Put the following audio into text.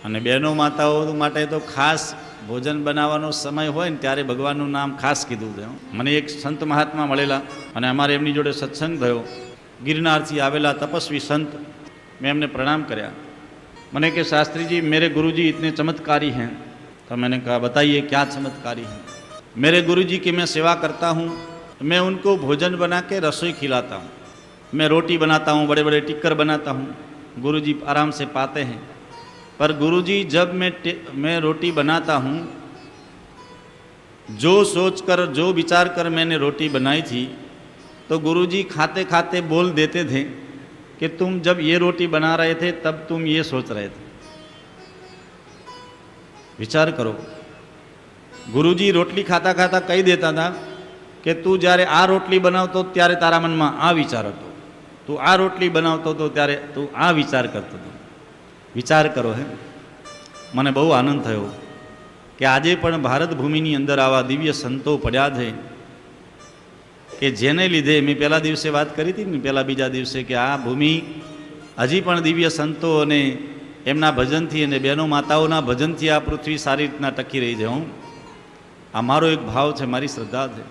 અને બહેનો માતાઓ માટે તો ખાસ ભોજન બનાવવાનો સમય હોય ને ત્યારે ભગવાનનું નામ ખાસ કીધું છે. મને એક સંત મહાત્મા મળેલા અને અમારે એમની જોડે સત્સંગ થયો. गिरनारથી આવેલા તપસ્વી સંત. મેં એમને પ્રણામ કર્યા. મને કે शास्त्री जी मेरे गुरुजी इतने चमत्कारी हैं. तो मैंने कहा बताइए क्या चमत्कारी हैं. मेरे गुरुजी की मैं सेवा करता हूँ, मैं उनको भोजन बना के रसोई खिलाता हूँ. मैं रोटी बनाता हूँ, बड़े बड़े टिक्कर बनाता हूँ, गुरुजी आराम से पाते हैं. पर गुरुजी जब मैं रोटी बनाता हूँ, जो सोचकर जो विचार कर मैंने रोटी बनाई थी, तो गुरुजी खाते खाते बोल देते थे कि तुम जब ये रोटी बना रहे थे तब तुम ये सोच रहे थे. विचार करो. गुरुजी रोटली खाता खाता कही देता था कि तू જ્યારે આ રોટલી બનાવતો ત્યારે તારા મનમાં આ વિચાર હતો, તું આ રોટલી બનાવતો તો ત્યારે તું આ વિચાર કરતો હતો. વિચાર કરો. હે મને બહુ આનંદ થયો કે આજે પણ ભારત ભૂમિની અંદર આવા દિવ્ય સંતો પડ્યા છે કે જેને લીધે મેં પહેલા દિવસે વાત કરી હતી ને, પહેલા બીજા દિવસે, કે આ ભૂમિ હજી પણ દિવ્ય સંતો અને એમના ભજનથી અને બહેનો માતાઓના ભજનથી આ પૃથ્વી સારી રીતના ટકી રહી છે. આ મારો એક ભાવ છે, મારી શ્રદ્ધા છે.